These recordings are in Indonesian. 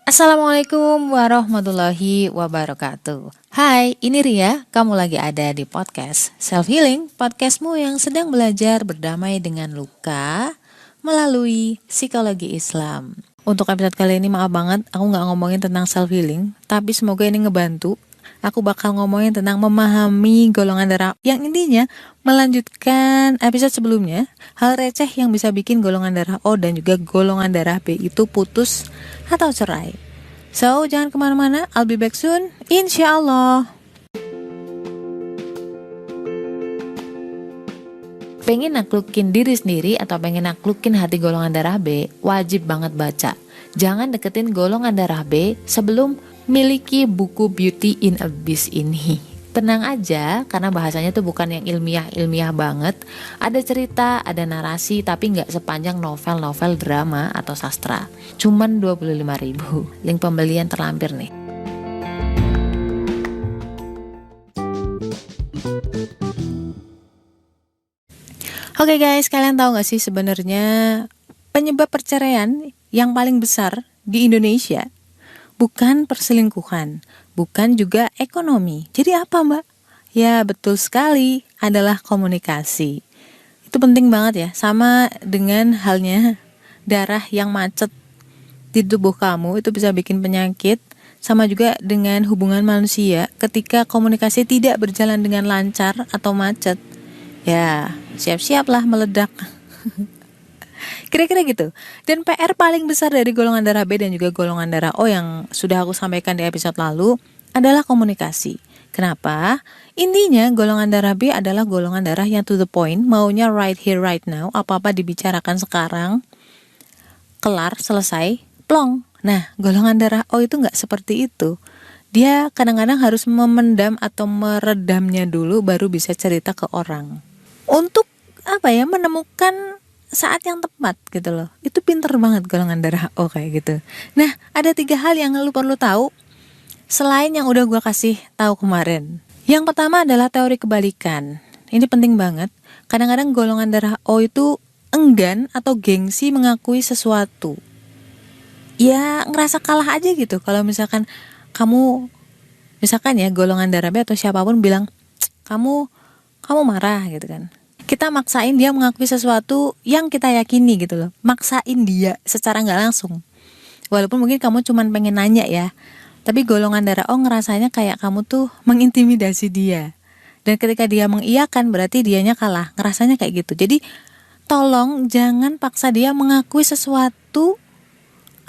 Assalamualaikum warahmatullahi wabarakatuh. Hai, ini Ria, kamu lagi ada di podcast Self Healing, podcastmu yang sedang belajar berdamai dengan luka melalui psikologi Islam. Untuk episode kali ini maaf banget, aku gak ngomongin tentang self healing, tapi semoga ini ngebantu. Aku bakal ngomongin tentang memahami golongan darah yang intinya melanjutkan episode sebelumnya, hal receh yang bisa bikin golongan darah O dan juga golongan darah B itu putus atau cerai. So, jangan kemana-mana, I'll be back soon, insya Allah. Pengen naklukin diri sendiri atau pengen naklukin hati golongan darah B, wajib banget baca. Jangan deketin golongan darah B sebelum miliki buku Beauty in Abyss ini. Tenang aja, karena bahasanya tuh bukan yang ilmiah banget. Ada cerita, ada narasi, tapi gak sepanjang novel-novel drama atau sastra. Cuman 25.000. Link pembelian terlampir nih. Oke guys, kalian tahu gak sih sebenarnya penyebab perceraian yang paling besar di Indonesia bukan perselingkuhan, bukan juga ekonomi. Jadi apa mbak? Ya betul sekali, adalah komunikasi. Itu penting banget ya, sama dengan halnya darah yang macet di tubuh kamu itu bisa bikin penyakit. Sama juga dengan hubungan manusia, ketika komunikasi tidak berjalan dengan lancar atau macet, ya siap-siaplah meledak. Kira-kira gitu. Dan PR paling besar dari golongan darah B dan juga golongan darah O yang sudah aku sampaikan di episode lalu adalah komunikasi. Kenapa? Intinya golongan darah B adalah golongan darah yang to the point, maunya right here right now, apa-apa dibicarakan sekarang, kelar, selesai, plong. Nah, golongan darah O itu gak seperti itu. Dia kadang-kadang harus memendam atau meredamnya dulu baru bisa cerita ke orang. Untuk menemukan saat yang tepat gitu loh. Itu pinter banget golongan darah O kayak gitu. Nah, ada 3 hal yang lu perlu tahu selain yang udah gue kasih tahu kemarin. Yang pertama adalah teori kebalikan. Ini penting banget. Kadang-kadang golongan darah O itu enggan atau gengsi mengakui sesuatu. Ya ngerasa kalah aja gitu. Kalau misalkan kamu, misalkan ya golongan darah B atau siapapun bilang kamu marah gitu kan, kita maksain dia mengakui sesuatu yang kita yakini gitu loh. Maksain dia secara gak langsung. Walaupun mungkin kamu cuman pengen nanya ya, tapi golongan darah O ngerasanya kayak kamu tuh mengintimidasi dia. Dan ketika dia mengiyakan berarti dianya kalah. Ngerasanya kayak gitu. Jadi tolong jangan paksa dia mengakui sesuatu,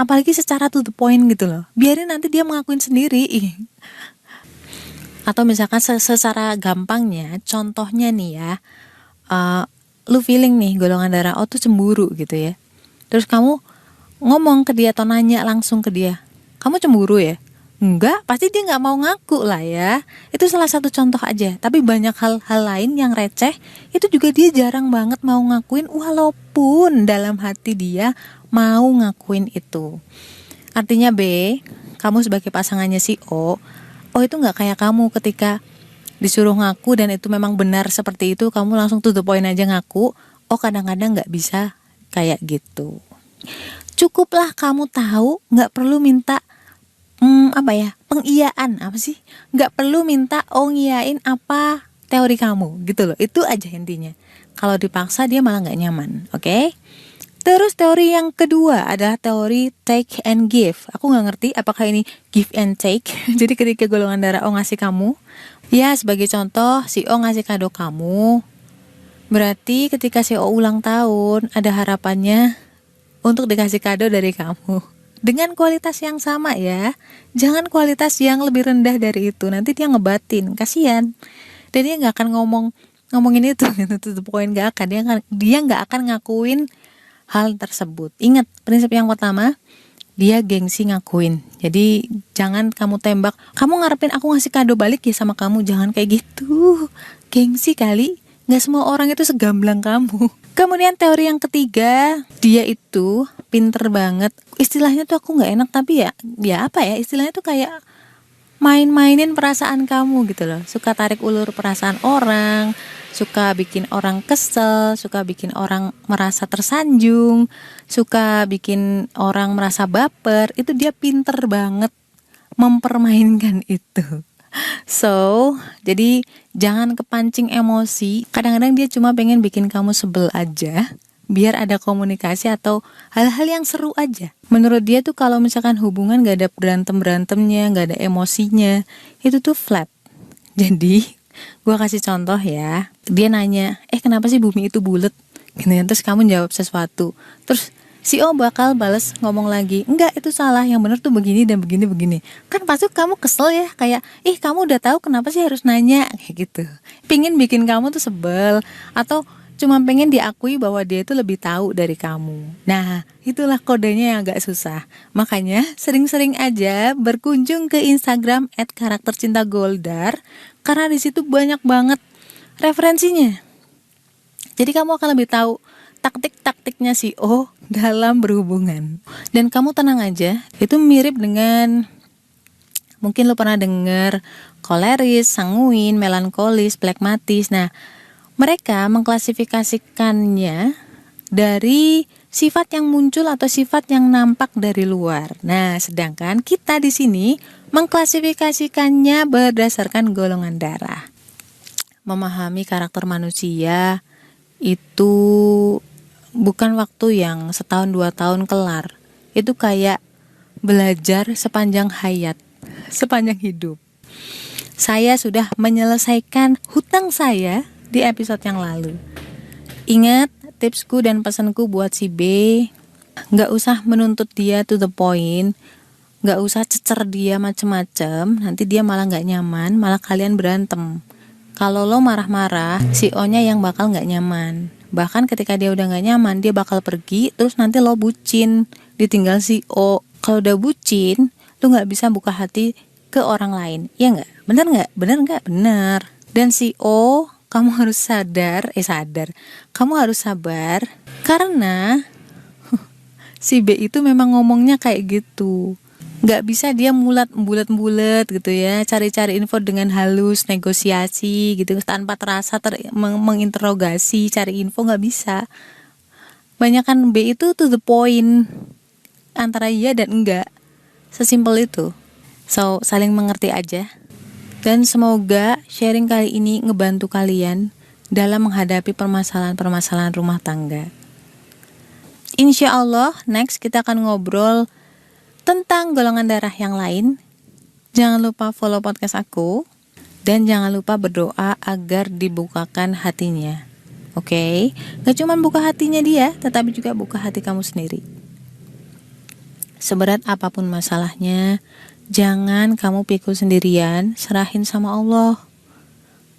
apalagi secara to the point gitu loh. Biarin nanti dia mengakuin sendiri. Atau misalkan secara gampangnya, contohnya nih ya, lu feeling nih golongan darah O tuh cemburu gitu ya. Terus kamu ngomong ke dia atau nanya langsung ke dia, kamu cemburu ya? Enggak, pasti dia gak mau ngaku lah ya. Itu salah satu contoh aja. Tapi banyak hal-hal lain yang receh, itu juga dia jarang banget mau ngakuin, walaupun dalam hati dia mau ngakuin itu. Artinya B, kamu sebagai pasangannya si O itu gak kayak kamu ketika disuruh ngaku dan itu memang benar seperti itu, kamu langsung to the point aja ngaku. Kadang-kadang gak bisa kayak gitu. Cukuplah kamu tahu, gak perlu minta pengiyaan, gak perlu minta ngiyain apa teori kamu gitu loh. Itu aja intinya. Kalau dipaksa dia malah gak nyaman. Oke? Terus teori yang kedua adalah teori take and give. Aku gak ngerti apakah ini give and take. Jadi ketika golongan darah O ngasih kamu, ya sebagai contoh si O ngasih kado kamu, berarti ketika si O ulang tahun ada harapannya untuk dikasih kado dari kamu dengan kualitas yang sama ya. Jangan kualitas yang lebih rendah dari itu, nanti dia ngebatin, kasihan. Dan dia gak akan ngomongin itu gitu, pokoknya gak akan. Dia gak akan ngakuin hal tersebut. Ingat, prinsip yang pertama, dia gengsi ngakuin. Jadi jangan kamu tembak, kamu ngarepin aku ngasih kado balik ya sama kamu. Jangan kayak gitu, gengsi kali. Gak semua orang itu segamblang kamu. Kemudian teori yang ketiga, dia itu pinter banget. Istilahnya tuh aku gak enak, tapi ya istilahnya tuh kayak main-mainin perasaan kamu gitu loh. Suka tarik ulur perasaan orang, suka bikin orang kesel, suka bikin orang merasa tersanjung, suka bikin orang merasa baper, itu dia pinter banget mempermainkan itu. So, jadi jangan kepancing emosi. Kadang-kadang dia cuma pengen bikin kamu sebel aja, biar ada komunikasi atau hal-hal yang seru aja. Menurut dia tuh kalau misalkan hubungan gak ada berantem-berantemnya, gak ada emosinya, itu tuh flat. Jadi gua kasih contoh ya. Dia nanya, kenapa sih bumi itu bulat? Gitu ya. Terus kamu jawab sesuatu, terus si O bakal bales ngomong lagi, enggak, itu salah, yang bener tuh begini dan begini. Kan pasti kamu kesel ya, kayak kamu udah tahu kenapa sih harus nanya, kayak gitu. Pingin bikin kamu tuh sebel, atau cuma pengen diakui bahwa dia itu lebih tahu dari kamu. Nah, itulah kodenya yang agak susah. Makanya sering-sering aja berkunjung ke Instagram @karaktercintagoldar, karena di situ banyak banget referensinya. Jadi kamu akan lebih tahu taktik-taktiknya si O dalam berhubungan. Dan kamu tenang aja, itu mirip dengan, mungkin lo pernah dengar koleris, sanguin, melankolis, plekmatis. Nah, mereka mengklasifikasikannya dari sifat yang muncul atau sifat yang nampak dari luar. Nah, sedangkan kita di sini mengklasifikasikannya berdasarkan golongan darah. Memahami karakter manusia itu bukan waktu yang setahun 2 tahun kelar. Itu kayak belajar sepanjang hayat, sepanjang hidup. Saya sudah menyelesaikan hutang saya di episode yang lalu. Ingat tipsku dan pesanku buat si B, gak usah menuntut dia to the point, gak usah cecer dia macem-macem, nanti dia malah gak nyaman, malah kalian berantem. Kalau lo marah-marah, si O-nya yang bakal gak nyaman. Bahkan ketika dia udah gak nyaman, dia bakal pergi, terus nanti lo bucin, ditinggal si O. Kalau udah bucin, lo gak bisa buka hati ke orang lain, ya gak? Bener gak? Bener gak? Bener. Dan si O, kamu harus sadar, kamu harus sabar, karena si B itu memang ngomongnya kayak gitu. Gak bisa dia bulat-bulat gitu ya, cari-cari info dengan halus, negosiasi gitu, tanpa terasa menginterogasi, cari info gak bisa. Banyakan B itu to the point, antara iya dan enggak, sesimpel itu. So, saling mengerti aja. Dan semoga sharing kali ini ngebantu kalian dalam menghadapi permasalahan-permasalahan rumah tangga. Insya Allah next kita akan ngobrol tentang golongan darah yang lain. Jangan lupa follow podcast aku, dan jangan lupa berdoa agar dibukakan hatinya. Oke? Gak cuma buka hatinya dia, tetapi juga buka hati kamu sendiri. Seberat apapun masalahnya, jangan kamu pikul sendirian, serahin sama Allah.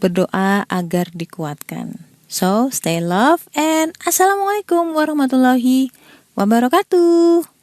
Berdoa agar dikuatkan. So, stay love and assalamualaikum warahmatullahi wabarakatuh.